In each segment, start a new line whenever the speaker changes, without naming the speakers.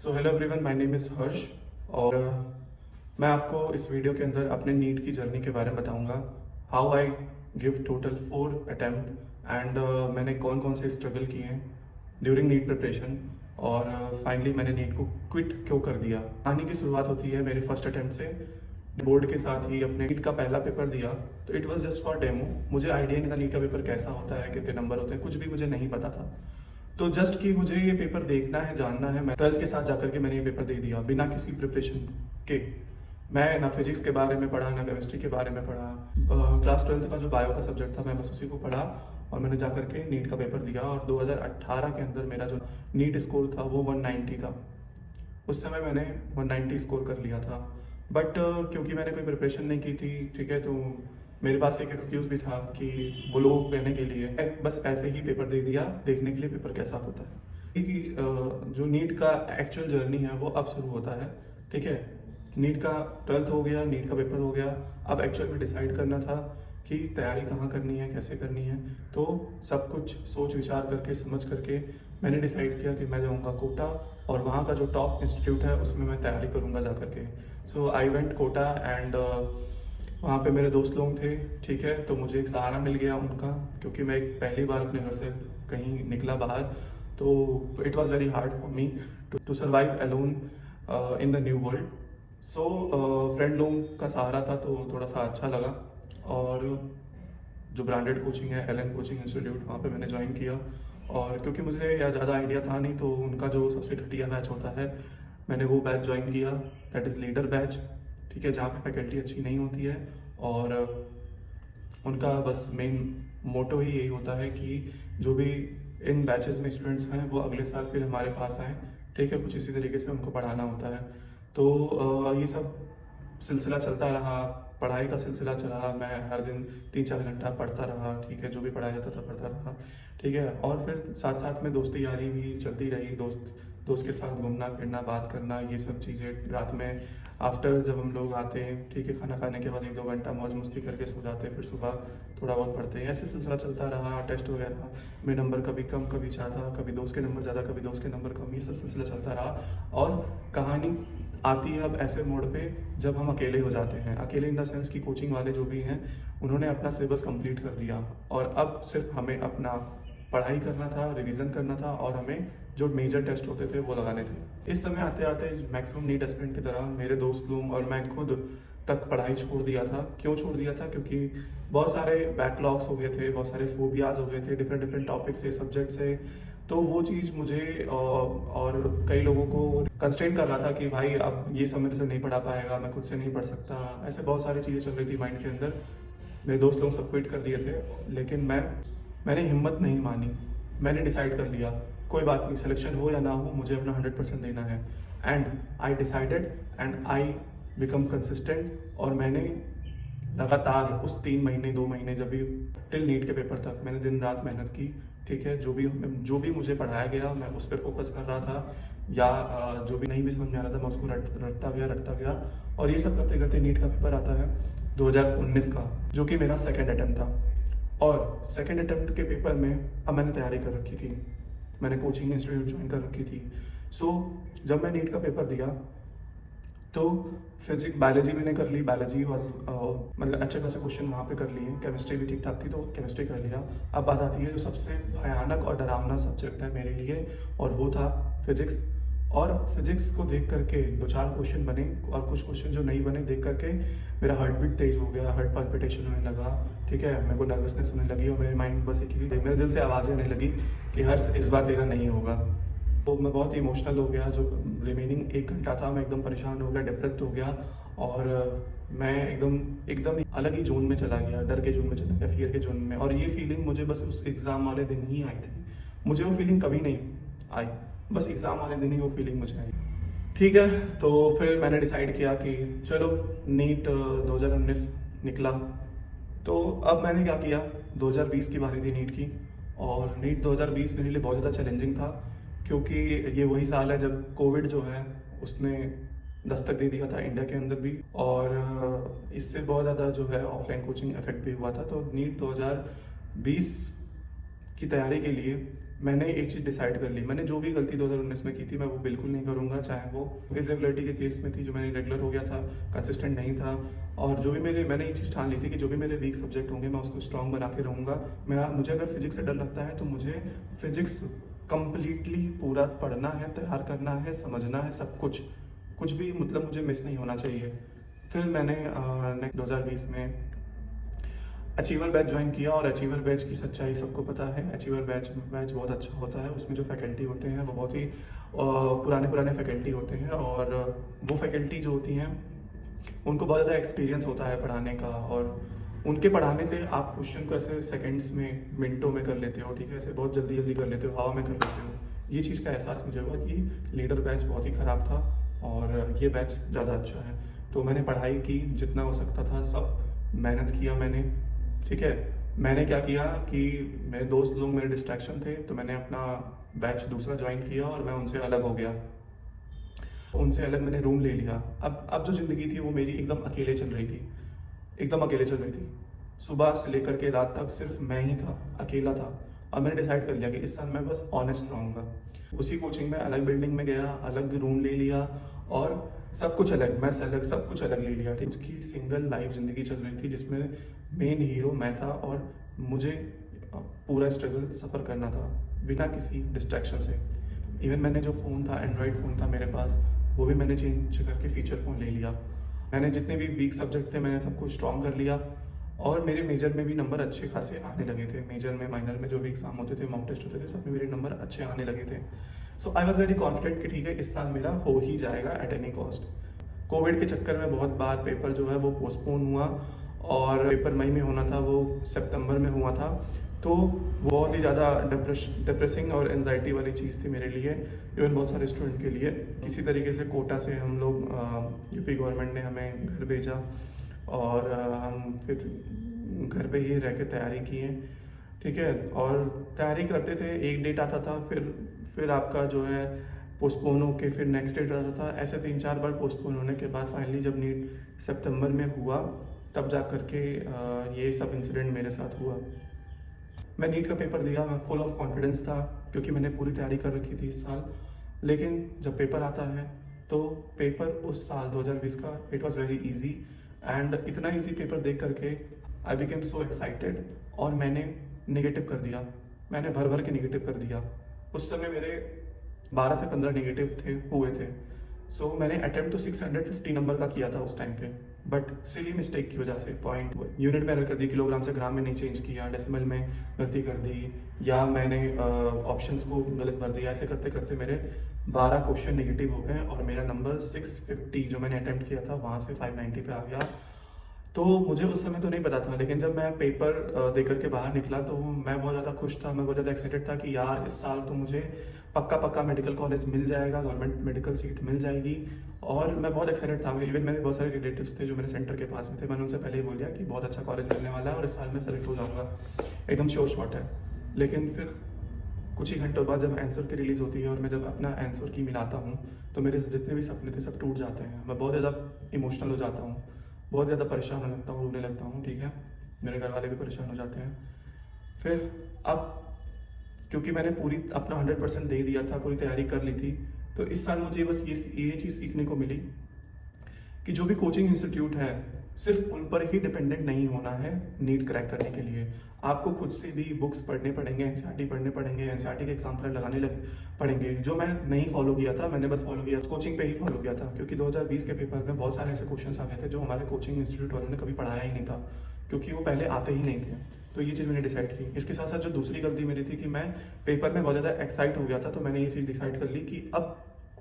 So hello everyone, my name is Harsh और मैं आपको इस वीडियो के अंदर अपने नीट की जर्नी के बारे में बताऊंगा। How I give total 4 attempt and मैंने कौन कौन से स्ट्रगल किए हैं ड्यूरिंग नीट प्रिपरेशन और फाइनली मैंने नीट को क्विट क्यों कर दिया। कहानी की शुरुआत होती है मेरे फर्स्ट अटेम्प्ट से। बोर्ड के साथ ही अपने नीट का पहला पेपर दिया तो it was just for demo. मुझे आइडिया नहीं था नीट का पेपर कैसा होता है, कितने नंबर होते हैं, कुछ भी मुझे नहीं पता था। तो जस्ट कि मुझे ये पेपर देखना है, जानना है, मैं 12th के साथ जाकर के मैंने ये पेपर दे दिया बिना किसी प्रिपरेशन के। मैं ना फिजिक्स के बारे में पढ़ा, ना केमिस्ट्री के बारे में पढ़ा। क्लास 12th का जो बायो का सब्जेक्ट था मैं बस उसी को पढ़ा और मैंने जाकर के नीट का पेपर दिया। और 2018 के अंदर मेरा जो नीट स्कोर था वो 190 था। उस समय मैंने 190 स्कोर कर लिया था। बट क्योंकि मैंने कोई प्रिपरेशन नहीं की थी, ठीक है, तो मेरे पास एक एक्सक्यूज़ भी था कि वो लोगों को कहने के लिए बस ऐसे ही पेपर दे दिया, देखने के लिए पेपर कैसा होता है। कि जो नीट का एक्चुअल जर्नी है वो अब शुरू होता है, ठीक है। नीट का 12th हो गया, नीट का पेपर हो गया। अब एक्चुअल में डिसाइड करना था कि तैयारी कहाँ करनी है, कैसे करनी है। तो सब कुछ सोच विचार करके, समझ करके मैंने डिसाइड किया कि मैं जाऊँगा कोटा और वहाँ का जो टॉप इंस्टीट्यूट है उसमें मैं तैयारी करूँगा जा करके। सो आई वेंट कोटा एंड वहाँ पे मेरे दोस्त लोग थे, ठीक है। तो मुझे एक सहारा मिल गया उनका, क्योंकि मैं एक पहली बार अपने घर से कहीं निकला बाहर। तो it was very hard for me to survive alone in the new world. So friend लोगों का सहारा था तो थोड़ा सा अच्छा लगा। और जो ब्रांडेड कोचिंग है, एलन कोचिंग इंस्टीट्यूट, वहाँ पे मैंने ज्वाइन किया। और क्योंकि मुझे या ज़्यादा आइडिया था नहीं, तो उनका जो सबसे घटिया बैच होता है मैंने वो बैच ज्वाइन किया, दैट इज़ लीडर बैच, ठीक है, जहाँ पे फैकल्टी अच्छी नहीं होती है। और उनका बस मेन मोटो ही यही होता है कि जो भी इन बैचेस में स्टूडेंट्स हैं वो अगले साल फिर हमारे पास आएँ, ठीक है। कुछ इसी तरीके से उनको पढ़ाना होता है। तो ये सब सिलसिला चलता रहा, पढ़ाई का सिलसिला चला। मैं हर दिन 3-4 घंटा पढ़ता रहा, ठीक है, जो भी पढ़ाया जाता था पढ़ता रहा, ठीक है। और फिर साथ साथ में दोस्ती यारी भी चलती रही, दोस्त दोस्त के साथ घूमना फिरना, बात करना, ये सब चीज़ें। रात में आफ्टर जब हम लोग आते हैं, ठीक है, खाना खाने के बाद 1-2 घंटा मौज मस्ती करके सो जाते हैं, फिर सुबह थोड़ा बहुत पढ़ते हैं। ऐसे सिलसिला चलता रहा। टेस्ट वगैरह में नंबर कभी कम कभी ज़्यादा, कभी दोस्त के नंबर ज़्यादा कभी दोस्त के नंबर कम, ये सब सिलसिला चलता रहा। और कहानी आती है अब ऐसे मोड पे जब हम अकेले हो जाते हैं। अकेले इन द सेंस कि कोचिंग वाले जो भी हैं उन्होंने अपना सिलेबस कंप्लीट कर दिया और अब सिर्फ हमें अपना पढ़ाई करना था, रिवीजन करना था और हमें जो मेजर टेस्ट होते थे वो लगाने थे। इस समय आते आते मैक्सिमम नीट एस्पिरेंट की तरह मेरे दोस्त लोग और मैं खुद तक पढ़ाई छोड़ दिया था। क्यों छोड़ दिया था? क्योंकि बहुत सारे बैकलॉग्स हो गए थे, बहुत सारे फोबियाज हो गए थे, डिफरेंट डिफरेंट टॉपिक से, सब्जेक्ट से। तो वो चीज़ मुझे और कई लोगों को कंस्ट्रेन कर रहा था कि भाई अब ये सब मेरे से नहीं पढ़ा पाएगा, मैं खुद से नहीं पढ़ सकता। ऐसे बहुत सारी चीज़ें चल रही थी माइंड के अंदर। मेरे दोस्त लोग सब क्विट कर दिए थे, लेकिन मैंने हिम्मत नहीं मानी। मैंने डिसाइड कर लिया कोई बात नहीं, सिलेक्शन हो या ना हो, मुझे अपना 100% देना है। And I decided and I become consistent. और मैंने लगातार उस 3 महीने 2 महीने जब भी टिल नीट के पेपर तक मैंने दिन रात मेहनत की, ठीक है। जो भी मुझे पढ़ाया गया मैं उस पर फोकस कर रहा था, या जो भी नहीं भी समझ में आ रहा था मैं उसको रटता गया। और ये सब करते करते नीट का पेपर आता है 2019 का, जो कि मेरा सेकेंड अटेम्प्ट था। और सेकेंड अटेम्प्ट के पेपर में अब मैंने तैयारी कर रखी थी, मैंने कोचिंग इंस्टीट्यूट ज्वाइन कर रखी थी। सो जब मैं नीट का पेपर दिया तो फिजिक्स बायोलॉजी मैंने कर ली। बायोलॉजी वॉज मतलब अच्छे खासे क्वेश्चन वहाँ पे कर लिए। केमिस्ट्री भी ठीक ठाक थी तो केमिस्ट्री कर लिया। अब बात आती है जो सबसे भयानक और डरावना सब्जेक्ट है मेरे लिए, और वो था फिजिक्स। और फिजिक्स को देख करके 2-4 क्वेश्चन बने और कुछ क्वेश्चन जो नहीं बने देख करके मेरा हार्ट बीट तेज हो गया, हार्ट पल्पिटेशन होने लगा, ठीक है। मेरे को नर्वसनेस होने लगी और मेरे माइंड में बस एक ही, मेरे दिल से आवाज़ें आने लगी कि हर्ष इस बार तेरा नहीं होगा। तो मैं बहुत इमोशनल हो गया। जो रिमेनिंग 1 घंटा था मैं एकदम परेशान हो गया, डिप्रेस्ड हो गया। और मैं एकदम अलग ही जोन में चला गया, डर के जोन में चला गया, फियर के जोन में। और ये फीलिंग मुझे बस उस एग्ज़ाम वाले दिन ही आई थी। मुझे वो फीलिंग कभी नहीं आई, बस एग्ज़ाम वाले दिन ही वो फीलिंग मुझे आई, ठीक है। तो फिर मैंने डिसाइड किया कि चलो नीट 2019 निकला। तो अब मैंने क्या किया, 2020 की बारी थी नीट की। और नीट 2020 मेरे लिए बहुत ज़्यादा चैलेंजिंग था, क्योंकि ये वही साल है जब कोविड जो है उसने दस्तक दे दिया था इंडिया के अंदर भी। और इससे बहुत ज़्यादा जो है ऑफलाइन कोचिंग इफेक्ट भी हुआ था। तो नीट 2020 की तैयारी के लिए मैंने एक चीज़ डिसाइड कर ली, मैंने जो भी गलती 2019 में की थी मैं वो बिल्कुल नहीं करूँगा, चाहे वो इरेगुलरिटी के केस में थी जो मैंने रेगुलर हो गया था, कंसिस्टेंट नहीं था, और जो भी मैंने एक चीज़ ठान ली थी कि जो भी मेरे वीक सब्जेक्ट होंगे मैं उसको स्ट्रॉन्ग बना के रहूँगा। मुझे अगर फिजिक्स से डर लगता है तो मुझे फिजिक्स कंप्लीटली पूरा पढ़ना है, तैयार करना है, समझना है, सब कुछ, कुछ भी मतलब मुझे मिस नहीं होना चाहिए। फिर मैंने 2020 में अचीवर बैच ज्वाइन किया, और अचीवर बैच की सच्चाई सबको पता है। अचीवर बैच बहुत अच्छा होता है, उसमें जो फैकल्टी होते हैं वो बहुत ही पुराने फैकल्टी होते हैं, और वो फैकल्टी जो होती हैं उनको बहुत ज़्यादा एक्सपीरियंस होता है पढ़ाने का, और उनके पढ़ाने से आप क्वेश्चन को ऐसे सेकंड्स में, मिनटों में कर लेते हो, ठीक है, ऐसे बहुत जल्दी कर लेते हो, हवा में कर लेते हो। ये चीज़ का एहसास मुझे हुआ कि लीडर बैच बहुत ही ख़राब था और ये बैच ज़्यादा अच्छा है। तो मैंने पढ़ाई की, जितना हो सकता था सब मेहनत किया मैंने, ठीक है। मैंने क्या किया कि मेरे दोस्त लोग मेरे डिस्ट्रैक्शन थे, तो मैंने अपना बैच दूसरा ज्वाइन किया और मैं उनसे अलग हो गया। उनसे अलग मैंने रूम ले लिया। अब जो ज़िंदगी थी वो मेरी एकदम अकेले चल रही थी, एकदम अकेले चल रही थी। सुबह से लेकर के रात तक सिर्फ मैं ही था, अकेला था, और मैंने डिसाइड कर लिया कि इस साल मैं बस ऑनेस्ट रहूँगा। उसी कोचिंग में अलग बिल्डिंग में गया, अलग रूम ले लिया, और सब कुछ अलग, मैथ्स अलग, सब कुछ अलग ले लिया। उसकी सिंगल लाइफ ज़िंदगी चल रही थी जिसमें मेन हीरो मैं था, और मुझे पूरा स्ट्रगल सफ़र करना था बिना किसी डिस्ट्रैक्शन से। इवन मैंने जो फ़ोन था, एंड्रॉयड फ़ोन था मेरे पास, वो भी मैंने चेंज करके फ़ीचर फ़ोन ले लिया। मैंने जितने भी वीक सब्जेक्ट थे मैंने सबको स्ट्रॉन्ग कर लिया, और मेरे मेजर में भी नंबर अच्छे खासे आने लगे थे। मेजर में, माइनर में जो भी एग्जाम होते थे, मॉक टेस्ट होते थे, सब में मेरे नंबर अच्छे आने लगे थे। सो आई वॉज वेरी कॉन्फिडेंट कि ठीक है, इस साल मेरा हो ही जाएगा एट एनी कॉस्ट। कोविड के चक्कर में बहुत बार पेपर जो है वो पोस्टपोन हुआ, और पेपर मई में होना था वो सितंबर में हुआ था। तो बहुत ही ज़्यादा डिप्रेसिंग और एनजाइटी वाली चीज़ थी मेरे लिए, इवन बहुत सारे स्टूडेंट के लिए। किसी तरीके से कोटा से हम लोग यूपी गवर्नमेंट ने हमें घर भेजा, और हम फिर घर पे ही रह के तैयारी किए, ठीक है। और तैयारी करते थे, एक डेट आता था, फिर आपका जो है पोस्टपोन होके फिर नेक्स्ट डेट आता था। ऐसे 3-4 बार पोस्टपोन होने के बाद फाइनली जब नीट सितंबर में हुआ, तब जा कर के ये सब इंसिडेंट मेरे साथ हुआ। मैं नीट का पेपर दिया, मैं फुल ऑफ कॉन्फिडेंस था क्योंकि मैंने पूरी तैयारी कर रखी थी इस साल। लेकिन जब पेपर आता है तो पेपर उस साल 2020 का it was very easy, and इतना ईजी पेपर देख करके आई बिकेम सो एक्साइटेड, और मैंने नेगेटिव कर दिया, मैंने भर भर के नेगेटिव कर दिया। उस समय मेरे 12 से 15 नेगेटिव हुए थे। सो मैंने अटेम्प्ट तो 650 नंबर का किया था उस टाइम पे, बट सिली मिस्टेक की वजह से पॉइंट यूनिट में एरर कर दी, किलोग्राम से ग्राम में नहीं चेंज किया, डेसिमल में गलती कर दी, या मैंने ऑप्शंस को गलत भर दिया। ऐसे करते करते मेरे 12 क्वेश्चन नेगेटिव हो गए, और मेरा नंबर 650 जो मैंने अटेम्प्ट किया था वहाँ से 590 पे आ गया। तो मुझे उस समय तो नहीं पता था, लेकिन जब मैं पेपर दे करके बाहर निकला तो मैं बहुत ज़्यादा खुश था, मैं बहुत ज़्यादा एक्साइटेड था कि यार इस साल तो मुझे पक्का मेडिकल कॉलेज मिल जाएगा, गवर्नमेंट मेडिकल सीट मिल जाएगी। और मैं बहुत एक्साइटेड था। इवन मेरे बहुत सारे रिलेटिव्स थे जो मेरे सेंटर के पास में थे, मैंने उनसे पहले ही बोल दिया कि बहुत अच्छा कॉलेज मिलने वाला है और इस साल मैं सेलेक्ट हो जाऊँगा, एकदम श्योर शॉट है। लेकिन फिर कुछ ही घंटों बाद जब आंसर की रिलीज़ होती है और मैं जब अपना आंसर की मिलाता हूँ तो मेरे जितने भी सपने थे सब टूट जाते हैं। मैं बहुत ज़्यादा इमोशनल हो जाता हूँ, बहुत ज़्यादा परेशान होने लगता हूँ, रोने लगता हूँ, ठीक है। मेरे घर वाले भी परेशान हो जाते हैं। फिर अब क्योंकि मैंने पूरी अपना 100% दे दिया था, पूरी तैयारी कर ली थी, तो इस साल मुझे बस ये चीज़ सीखने को मिली कि जो भी कोचिंग इंस्टीट्यूट है सिर्फ उन पर ही डिपेंडेंट नहीं होना है नीट क्रैक करने के लिए। आपको खुद से भी बुक्स पढ़ने पड़ेंगे, एनसीईआरटी पढ़ने पड़ेंगे, एनसीईआरटी के एग्जाम्पलर लगाने पड़ेंगे, जो मैं नहीं फॉलो किया था। मैंने बस फॉलो किया, कोचिंग पे ही फॉलो किया था, क्योंकि 2020 के पेपर में बहुत सारे ऐसे क्वेश्चन आ गए थे जो हमारे कोचिंग इंस्टीट्यूट वालों ने कभी पढ़ाया ही नहीं था, क्योंकि वो पहले आते ही नहीं थे। तो ये चीज़ मैंने डिसाइड की। इसके साथ साथ जो दूसरी गलती मेरी थी कि मैं पेपर में बहुत ज़्यादा एक्साइट हो गया था, तो मैंने ये चीज़ डिसाइड कर ली कि अब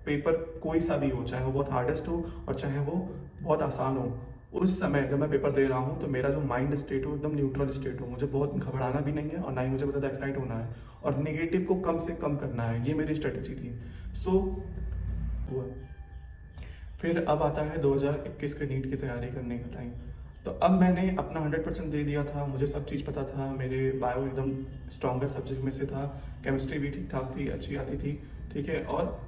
पेपर कोई सा भी हो, चाहे वो बहुत हार्डेस्ट हो और चाहे वो बहुत आसान हो, उस समय जब मैं पेपर दे रहा हूँ तो मेरा जो माइंड स्टेट हो एकदम न्यूट्रल स्टेट हो। मुझे बहुत घबराना भी नहीं है और ना ही मुझे बहुत ज़्यादा एक्साइट होना है, और नेगेटिव को कम से कम करना है, ये मेरी स्ट्रेटेजी थी। सो फिर अब आता है 2021 के नीट की तैयारी करने का टाइम। तो अब मैंने अपना 100% दे दिया था, मुझे सब चीज़ पता था, मेरे बायो एकदम स्ट्रॉन्गेस्ट सब्जेक्ट में से था, केमिस्ट्री भी ठीक ठाक थी, अच्छी आती थी, ठीक है। और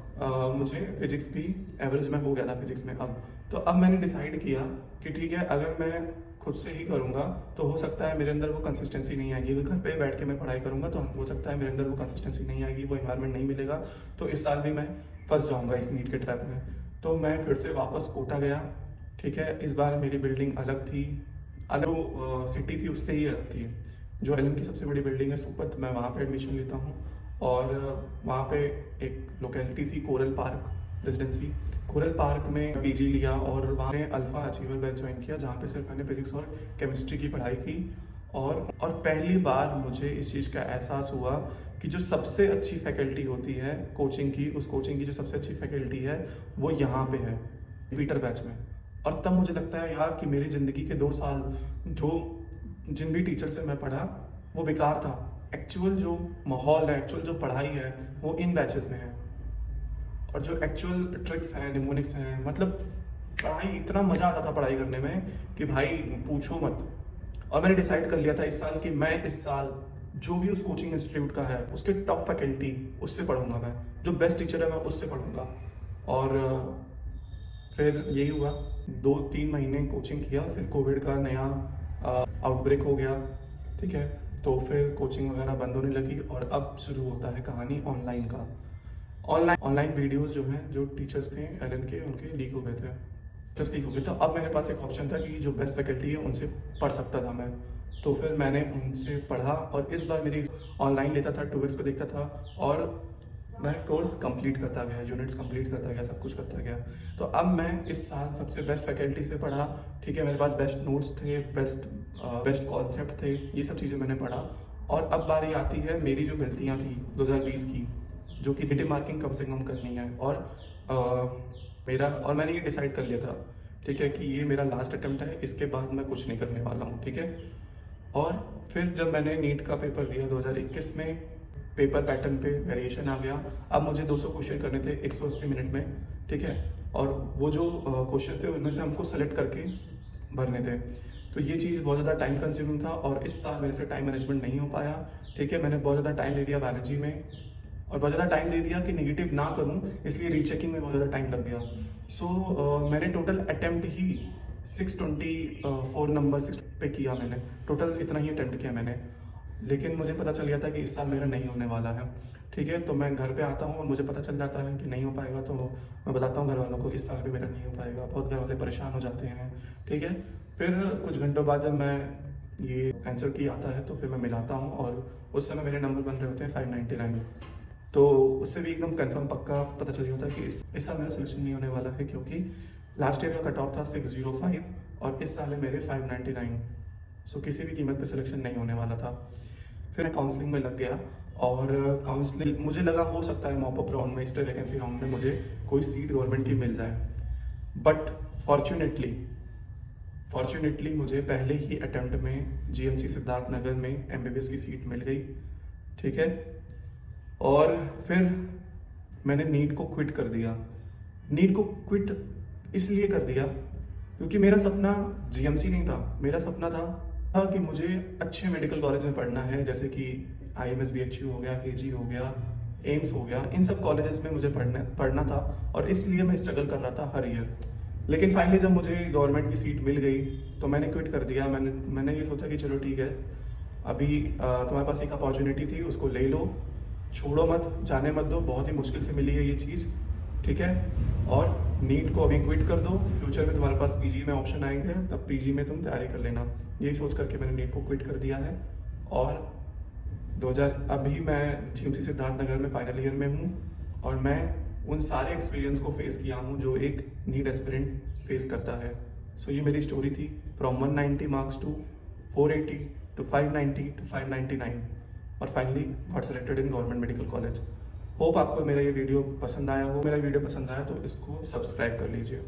मुझे फिजिक्स भी एवरेज में हो गया था फिजिक्स में। अब मैंने डिसाइड किया कि ठीक है, अगर मैं खुद से ही करूँगा तो हो सकता है मेरे अंदर वो कंसिस्टेंसी नहीं आएगी। अगर घर पे बैठ के मैं पढ़ाई करूँगा तो हो सकता है मेरे अंदर वो कंसिस्टेंसी नहीं आएगी, वो इन्वायरमेंट नहीं मिलेगा, तो इस साल भी मैं फंस जाऊँगा इस नीट के ट्रैप में। तो मैं फिर से वापस कोटा गया, ठीक है। इस बार मेरी बिल्डिंग अलग थी, अलग सिटी थी उससे ही अलग थी। जो एलएम की सबसे बड़ी बिल्डिंग है सुपथ, मैं वहाँ पे एडमिशन लेता हूँ। और वहाँ पे एक लोकेलिटी थी coral park residency. Coral park में पीजी लिया और वहाँ पे अल्फ़ा अचीवर बैच ज्वाइन किया, जहाँ पे सिर्फ मैंने फिजिक्स और केमिस्ट्री की पढ़ाई की। और पहली बार मुझे इस चीज़ का एहसास हुआ कि जो सबसे अच्छी फैकल्टी होती है कोचिंग की, उस कोचिंग की जो सबसे अच्छी फैकल्टी है वो यहाँ पे है, पीटर बैच में। और तब मुझे लगता है यार कि मेरी ज़िंदगी के 2 साल जो जिन भी टीचर से मैं पढ़ा वो बेकार था। एक्चुअल जो माहौल है, एक्चुअल जो पढ़ाई है वो इन बैचेस में है। और जो एक्चुअल ट्रिक्स हैं, निमोनिक्स हैं, मतलब पढ़ाई, इतना मज़ा आता था पढ़ाई करने में कि भाई पूछो मत। और मैंने डिसाइड कर लिया था इस साल कि मैं इस साल जो भी उस कोचिंग इंस्टीट्यूट का है उसके टॉप फैकल्टी उससे पढ़ूंगा, मैं जो बेस्ट टीचर है मैं उससे पढ़ूंगा। और फिर यही हुआ, 2-3 महीने कोचिंग किया, फिर कोविड का नया आउटब्रेक हो गया, ठीक है। तो फिर कोचिंग वगैरह बंद होने लगी और अब शुरू होता है कहानी ऑनलाइन का। ऑनलाइन वीडियोस जो हैं, जो टीचर्स थे एलन के, उनके लीक हो गए थे, टीचर्स लीक हो गए। तो अब मेरे पास एक ऑप्शन था कि जो बेस्ट फैकल्टी है उनसे पढ़ सकता था मैं। तो फिर मैंने उनसे पढ़ा और इस बार मेरी ऑनलाइन लेता था, 2x पे देखता था और मैं कोर्स कंप्लीट करता गया, यूनिट्स कंप्लीट करता गया, सब कुछ करता गया। तो अब मैं इस साल सबसे बेस्ट फैकल्टी से पढ़ा, ठीक है। मेरे पास बेस्ट नोट्स थे, बेस्ट कॉन्सेप्ट थे, ये सब चीज़ें मैंने पढ़ा। और अब बारी आती है मेरी जो गलतियाँ थी 2020 की, जो कि नेगेटिव मार्किंग कम से कम करनी है। और मैंने ये डिसाइड कर लिया था, ठीक है, कि ये मेरा लास्ट अटेम्प्ट है, इसके बाद मैं कुछ नहीं करने वाला हूँ, ठीक है। और फिर जब मैंने नीट का पेपर दिया 2021 में, पेपर पैटर्न पे वेरिएशन आ गया। अब मुझे 200 क्वेश्चन करने थे 180 मिनट में, ठीक है। और वो जो क्वेश्चन थे उनमें से हमको सेलेक्ट करके भरने थे। तो ये चीज़ बहुत ज़्यादा टाइम कंज्यूमिंग था और इस साल मेरे से टाइम मैनेजमेंट नहीं हो पाया, ठीक है। मैंने बहुत ज़्यादा टाइम दे दिया बायोलॉजी में और बहुत ज़्यादा टाइम दे दिया कि नेगेटिव ना करूं, इसलिए रीचेकिंग में बहुत ज़्यादा टाइम लग गया। मैंने टोटल अटेम्प्ट ही 624 नंबर 6 पे किया मैंने, टोटल इतना ही अटेम्प्ट किया मैंने। लेकिन मुझे पता चल गया था कि इस साल मेरा नहीं होने वाला है, ठीक है। तो मैं घर पे आता हूँ और मुझे पता चल जाता है कि नहीं हो पाएगा, तो मैं बताता हूँ घर वालों को इस साल भी मेरा नहीं हो पाएगा। बहुत घर वाले परेशान हो जाते हैं, ठीक है। फिर कुछ घंटों बाद जब मैं ये आंसर की आता है तो फिर मैं मिलाता हूँ और उस समय मेरे नंबर बन रहे होते हैं 599। तो उससे भी एकदम कंफर्म पक्का पता चल जाता है कि इस साल मेरा सिलेक्शन नहीं होने वाला है, क्योंकि लास्ट ईयर का कट ऑफ था 605 और इस साल है मेरे 599। सो किसी भी कीमत पे सिलेक्शन नहीं होने वाला था। फिर मैं काउंसलिंग में लग गया और काउंसलिंग मुझे लगा हो सकता है मॉपअप राउंड में, स्टे वैकेंसी राउंड में मुझे कोई सीट गवर्नमेंट की मिल जाए। बट फॉर्चुनेटली मुझे पहले ही अटेम्प्ट में जीएमसी सिद्धार्थनगर में एमबीबीएस की सीट मिल गई, ठीक है। और फिर मैंने नीट को क्विट कर दिया। नीट को क्विट इसलिए कर दिया क्योंकि मेरा सपना जीएमसी नहीं था, मेरा सपना था कि मुझे अच्छे मेडिकल कॉलेज में पढ़ना है, जैसे कि IMS BHU हो गया, KG हो गया, एम्स हो गया, इन सब कॉलेजेस में मुझे पढ़ना था और इसलिए मैं स्ट्रगल कर रहा था हर ईयर। लेकिन फाइनली जब मुझे गवर्नमेंट की सीट मिल गई तो मैंने क्विट कर दिया। मैंने ये सोचा कि चलो ठीक है, अभी तुम्हारे पास एक अपॉर्चुनिटी थी, उसको ले लो, छोड़ो मत, जाने मत दो, बहुत ही मुश्किल से मिली है ये चीज़, ठीक है। और नीट को अभी क्विट कर दो, फ्यूचर में तुम्हारे पास पीजी में ऑप्शन आएंगे, तब पीजी में तुम तैयारी कर लेना। यही सोच करके मैंने नीट को क्विट कर दिया है। और अभी मैं जीएमसी सिद्धार्थनगर में फाइनल ईयर में हूँ और मैं उन सारे एक्सपीरियंस को फेस किया हूँ जो एक नीट एस्पिरेंट फेस करता है। सो ये मेरी स्टोरी थी, from 190 marks to 480 to 590 to 599 और finally got selected in government medical college. Hope आपको मेरा ये वीडियो पसंद आया हो। मेरा वीडियो पसंद आया तो इसको सब्सक्राइब कर लीजिए।